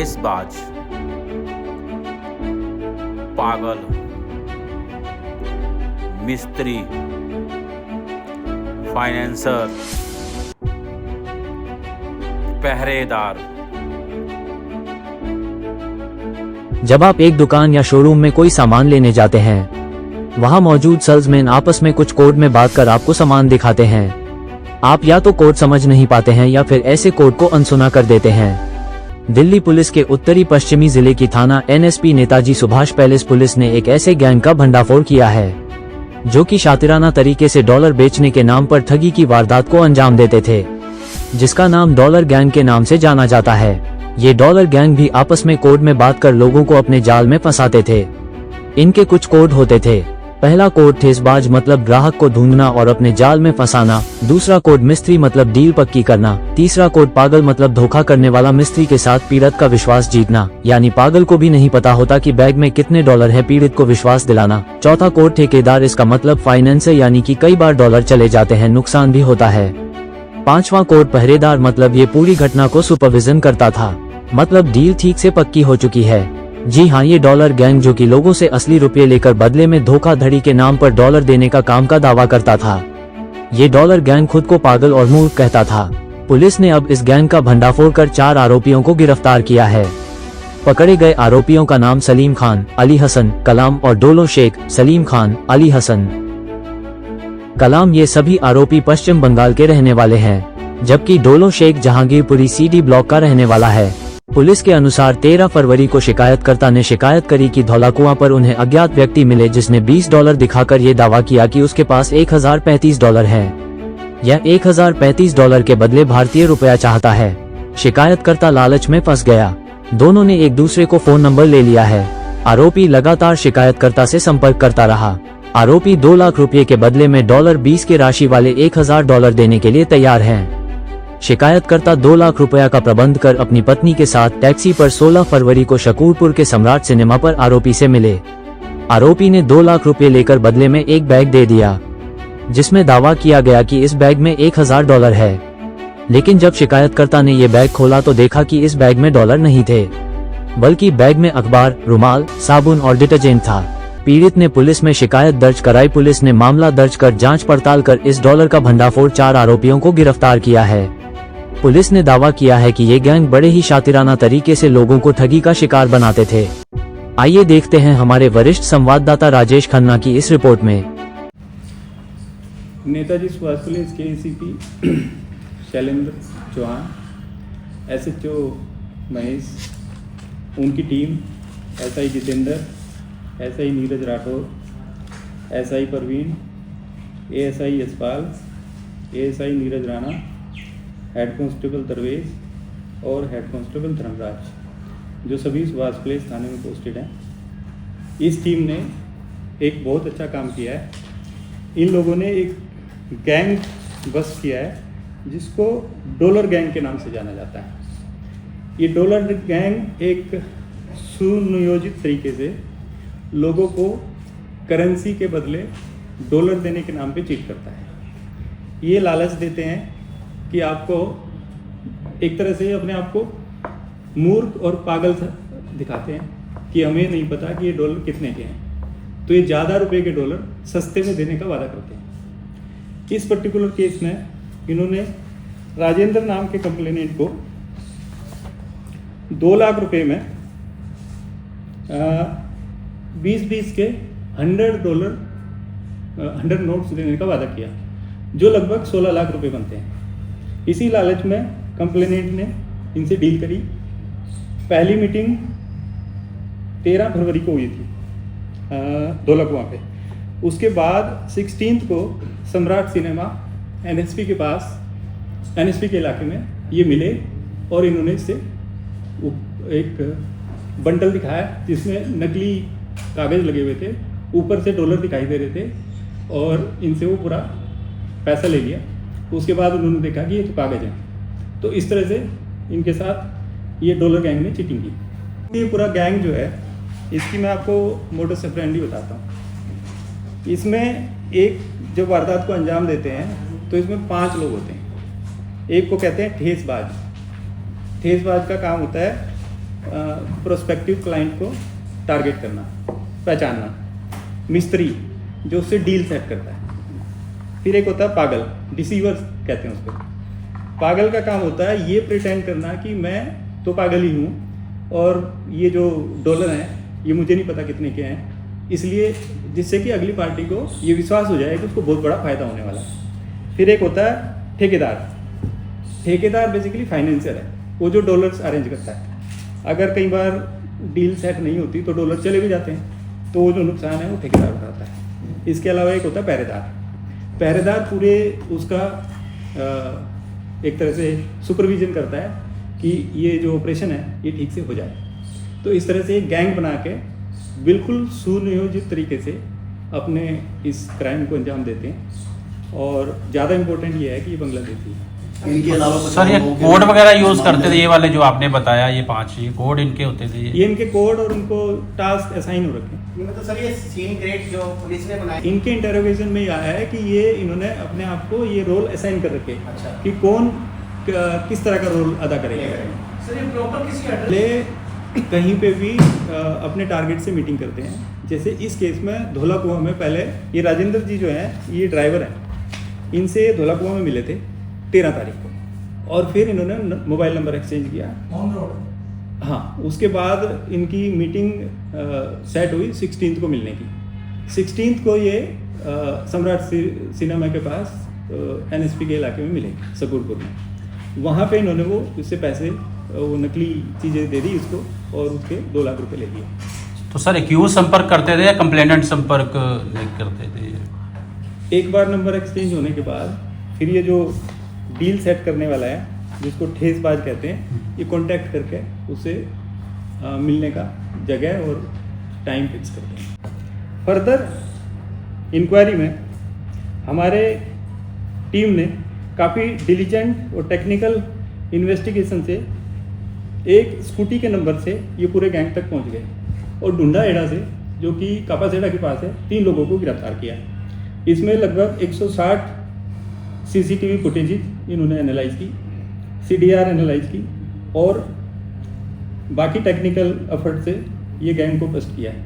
ठेसबाज, पागल, मिस्त्री, फाइनेंसर, पहरेदार। जब आप एक दुकान या शोरूम में कोई सामान लेने जाते हैं, वहां मौजूद सेल्समैन आपस में कुछ कोड में बात कर आपको सामान दिखाते हैं। आप या तो कोड समझ नहीं पाते हैं या फिर ऐसे कोड को अनसुना कर देते हैं। दिल्ली पुलिस के उत्तरी पश्चिमी जिले की थाना NSP Netaji Subhash palace police ने एक ऐसे गैंग का भंडाफोड़ किया है जो कि शातिराना तरीके से डॉलर बेचने के नाम पर ठगी की वारदात को अंजाम देते थे, जिसका नाम डॉलर गैंग के नाम से जाना जाता है। ये डॉलर गैंग भी आपस में कोड में बात कर लोगों को अपने जाल में फंसाते थे। इनके कुछ कोड होते थे। पहला कोड ठेसबाज मतलब ग्राहक को ढूंढना और अपने जाल में फंसाना। दूसरा कोड मिस्त्री मतलब डील पक्की करना। तीसरा कोड पागल मतलब धोखा करने वाला मिस्त्री के साथ पीड़ित का विश्वास जीतना, यानी पागल को भी नहीं पता होता कि बैग में कितने डॉलर है, पीड़ित को विश्वास दिलाना। चौथा कोड ठेकेदार, इसका मतलब फाइनेंसर, यानी कि कई बार डॉलर चले जाते हैं, नुकसान भी होता है। पांचवा कोड पहरेदार मतलब ये पूरी घटना को सुपरविजन करता था, मतलब डील ठीक से पक्की हो चुकी है। जी हाँ, ये डॉलर गैंग जो कि लोगों से असली रुपये लेकर बदले में धोखाधड़ी के नाम पर डॉलर देने का काम का दावा करता था। ये डॉलर गैंग खुद को पागल और मूर्ख कहता था। पुलिस ने अब इस गैंग का भंडाफोड़ कर 4 आरोपियों को गिरफ्तार किया है। पकड़े गए आरोपियों का नाम सलीम खान, अली हसन, कलाम और डोलो शेख। सलीम खान, अली हसन, कलाम ये सभी आरोपी पश्चिम बंगाल के रहने वाले हैं, जबकि डोलो शेख जहांगीरपुरी CD ब्लॉक का रहने वाला है। पुलिस के अनुसार 13 फरवरी को शिकायतकर्ता ने शिकायत करी कि धौलाकुआं पर उन्हें अज्ञात व्यक्ति मिले जिसने $20 दिखाकर ये दावा किया कि उसके पास $1035 है। यह $1035 के बदले भारतीय रुपया चाहता है। शिकायतकर्ता लालच में फंस गया। दोनों ने एक दूसरे को फोन नंबर ले लिया है। आरोपी लगातार शिकायतकर्ता से संपर्क करता रहा। आरोपी 2 लाख रुपए के बदले में $20 की राशि वाले $1000 देने के लिए तैयार हैं। शिकायतकर्ता 2 लाख रुपया का प्रबंध कर अपनी पत्नी के साथ टैक्सी पर 16 फरवरी को शकूरपुर के सम्राट सिनेमा पर आरोपी से मिले। आरोपी ने 2 लाख रुपए लेकर बदले में एक बैग दे दिया, जिसमें दावा किया गया कि इस बैग में $1000 है। लेकिन जब शिकायतकर्ता ने ये बैग खोला तो देखा कि इस बैग में डॉलर नहीं थे, बल्कि बैग में अखबार, रुमाल, साबुन और डिटर्जेंट था। पीड़ित ने पुलिस में शिकायत दर्ज कराई। पुलिस ने मामला दर्ज कर जांच पड़ताल कर इस डॉलर का भंडाफोड़ 4 आरोपियों को गिरफ्तार किया है। पुलिस ने दावा किया है कि ये गैंग बड़े ही शातिराना तरीके से लोगों को ठगी का शिकार बनाते थे। आइए देखते हैं हमारे वरिष्ठ संवाददाता राजेश खन्ना की इस रिपोर्ट में। नेताजी सुभाष पुलिस के ACP शैलेंद्र चौहान, SHO महेश, उनकी team SI Jitendra, SI Neeraj Rathore, SI Parveen, ASI Yashpal, ASI Neeraj Rana, head constable दरवेश और हेड कांस्टेबल धर्मराज, जो सभी सुभाष प्लेस थाने में पोस्टेड हैं। इस टीम ने एक बहुत अच्छा काम किया है। इन लोगों ने एक गैंग बस किया है जिसको डॉलर गैंग के नाम से जाना जाता है। ये डॉलर गैंग एक सुनियोजित तरीके से लोगों को करेंसी के बदले डॉलर देने के नाम पे चीट करता है। ये लालच देते हैं कि आपको एक तरह से अपने आप को मूर्ख और पागल दिखाते हैं कि हमें नहीं पता कि ये डॉलर कितने के हैं, तो ये ज़्यादा रुपए के डॉलर सस्ते में देने का वादा करते हैं। इस पर्टिकुलर केस में इन्होंने राजेंद्र नाम के कंप्लेनेंट को 2 लाख रुपए में 20-20 के $100 नोट्स देने का वादा किया, जो लगभग 16 लाख रुपए बनते हैं। इसी लालच में कंप्लेनेंट ने इनसे डील करी। पहली मीटिंग 13 फरवरी को हुई थी धौलाकुआं पे। उसके बाद 16 को सम्राट सिनेमा NSP के पास, NSP के इलाके में ये मिले और इन्होंने इससे एक बंडल दिखाया जिसमें नकली कागज़ लगे हुए थे, ऊपर से डॉलर दिखाई दे रहे थे, और इनसे वो पूरा पैसा ले लिया। उसके बाद उन्होंने देखा कि ये तो कागज़ है, तो इस तरह से इनके साथ ये डॉलर गैंग ने चीटिंग की। ये पूरा गैंग जो है, इसकी मैं आपको मोडस ऑपरेंडी बताता हूँ। इसमें एक जब वारदात को अंजाम देते हैं तो इसमें 5 लोग होते हैं। एक को कहते हैं ठेसबाज। ठेसबाज का काम होता है प्रोस्पेक्टिव क्लाइंट को टारगेट करना, पहचानना। मिस्त्री जो उससे डील सेट करता है। फिर एक होता है पागल, डिसीवर्स कहते हैं उसको। पागल का काम होता है ये प्रिटेंड करना कि मैं तो पागल ही हूँ और ये जो डॉलर हैं ये मुझे नहीं पता कितने के हैं, इसलिए जिससे कि अगली पार्टी को ये विश्वास हो जाए कि उसको बहुत बड़ा फायदा होने वाला है। फिर एक होता है ठेकेदार। ठेकेदार बेसिकली फाइनेंशियर है, वो जो डॉलर्स अरेंज करता है। अगर कई बार डील सेट नहीं होती तो डॉलर चले भी जाते हैं, तो वो जो नुकसान है वो ठेकेदार उठाता है। इसके अलावा एक होता है पहरेदार। पहरेदार पूरे उसका एक तरह से सुपरविजन करता है कि ये जो ऑपरेशन है ये ठीक से हो जाए। तो इस तरह से एक गैंग बना के बिल्कुल सुनियोजित तरीके से अपने इस क्राइम को अंजाम देते हैं। और ज़्यादा इम्पोर्टेंट ये है कि ये बांग्लादेशी है। इनके अलावा कुछ सर ये लोगों के कोड वगैरह यूज मामले करते थे, ये वाले जो आपने बताया, ये 5 ये कोड इनके होते थे। ये इनके कोड और उनको टास्क असाइन हो रखे हैं। मतलब सर ये सीन ग्रेड जो पुलिस ने बनाया, इनके इंटरोगेशन में यह आया है कि ये इन्होंने अपने आप को ये रोल असाइन कर रखे हैं अच्छा। कि कौन किस तरह का रोल अदा करेगा। सर ये प्रॉपर किसी पहले कहीं पे भी अपने टारगेट से मीटिंग करते हैं। जैसे इस केस में धोला कुआं में पहले ये राजेंद्र जी जो हैं ये ड्राइवर हैं, इनसे धोला कुआं में मिले थे 13 तारीख को, और फिर इन्होंने मोबाइल नंबर एक्सचेंज किया ऑन रोड। हाँ, उसके बाद इनकी मीटिंग सेट हुई 16 को मिलने की। 16 को ये सम्राट सिनेमा के पास NSP के इलाके में मिले, सकूरपुर में। वहाँ पे इन्होंने वो उससे पैसे, वो नकली चीज़ें दे दी इसको और उसके 2 लाख रुपए ले लिए। तो सर एक्यूज संपर्क करते थे या कंप्लेनेंट संपर्क नहीं करते थे? एक बार नंबर एक्सचेंज होने के बाद फिर ये जो डील सेट करने वाला है, जिसको ठेसबाज कहते हैं, ये कांटेक्ट करके उसे मिलने का जगह और टाइम फिक्स करते हैं। फर्दर इंक्वायरी में हमारे टीम ने काफ़ी डिलीजेंट और टेक्निकल इन्वेस्टिगेशन से एक स्कूटी के नंबर से ये पूरे गैंग तक पहुंच गए और ढूंढा एड़ा से, जो कि कापासेड़ा के पास है, 3 लोगों को गिरफ्तार किया। इसमें लगभग 160 CCTV फुटेजेज इन्होंने एनालाइज की, CDR एनालाइज की और बाकी टेक्निकल एफर्ट से ये गैंग को बस्ट किया है।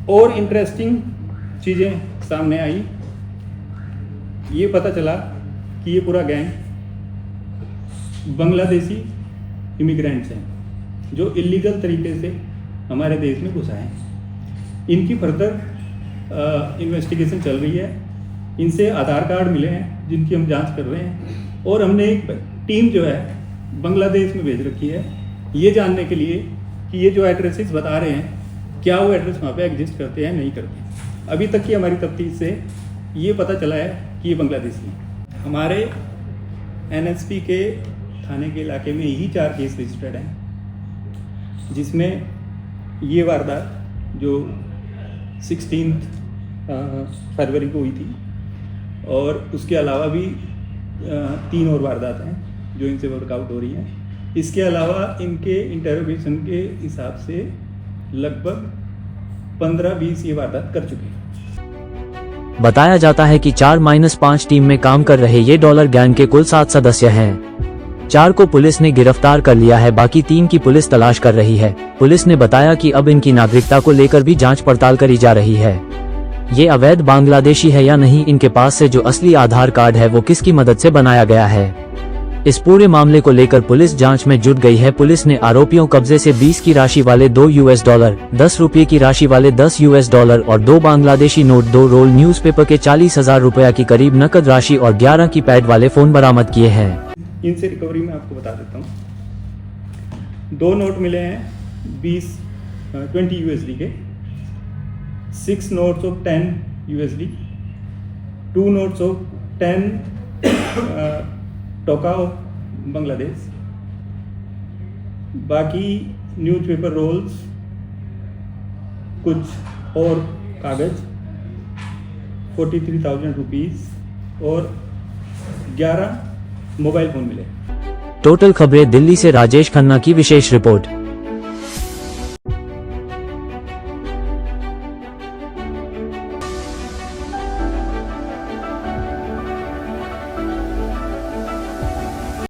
और इंटरेस्टिंग चीज़ें सामने आई। ये पता चला कि ये पूरा गैंग बांग्लादेशी इमिग्रेंट्स हैं जो इलीगल तरीके से हमारे देश में घुसा हैं। इनकी फर्दर इन्वेस्टिगेशन चल रही है। इनसे आधार कार्ड मिले हैं जिनकी हम जांच कर रहे हैं, और हमने एक टीम जो है बांग्लादेश में भेज रखी है ये जानने के लिए कि ये जो एड्रेसेस बता रहे हैं क्या वो एड्रेस वहाँ पे एग्जिस्ट करते हैं नहीं करते। अभी तक की हमारी तफ्तीश से ये पता चला है कि ये बांग्लादेशी हैं। हमारे NSP के थाने के इलाके में ही 4 केस रजिस्टर्ड हैं, जिसमें ये वारदात जो 16 फरवरी को हुई थी, और उसके अलावा भी 3 और वारदात हैं जो इनसे वर्कआउट हो रही हैं। इसके अलावा इनके इंटरोगेशन के हिसाब से लगभग 15-20 ये वारदात कर चुके हैं। बताया जाता है कि 4-5 टीम में काम कर रहे ये डॉलर गैंग के कुल 7 सदस्य हैं। 4 को पुलिस ने गिरफ्तार कर लिया है, बाकी 3 की पुलिस तलाश कर रही है। पुलिस ने बताया कि अब इनकी नागरिकता को लेकर भी जांच पड़ताल करी जा रही है। ये अवैध बांग्लादेशी है या नहीं, इनके पास से जो असली आधार कार्ड है वो किसकी मदद से बनाया गया है, इस पूरे मामले को लेकर पुलिस जांच में जुट गई है। पुलिस ने आरोपियों कब्जे से 20 की राशि वाले $2, 10 रुपये की राशि वाले $10 और 2 बांग्लादेशी नोट, 2 रोल न्यूज़पेपर के 40,000 रुपया की करीब नकद राशि और 11 की पैड वाले फोन बरामद किए हैं। इनसे रिकवरी में आपको बता देता हूँ। 2 नोट मिले हैं 20 USD के, 6 notes of 10 USD, 2 notes of 10 टोका ऑफ बांग्लादेश, बाकी न्यूज़पेपर रोल्स, कुछ और कागज 43,000 रुपीज़ और 11 मोबाइल फ़ोन मिले। टोटल खबरें दिल्ली से राजेश खन्ना की विशेष रिपोर्ट।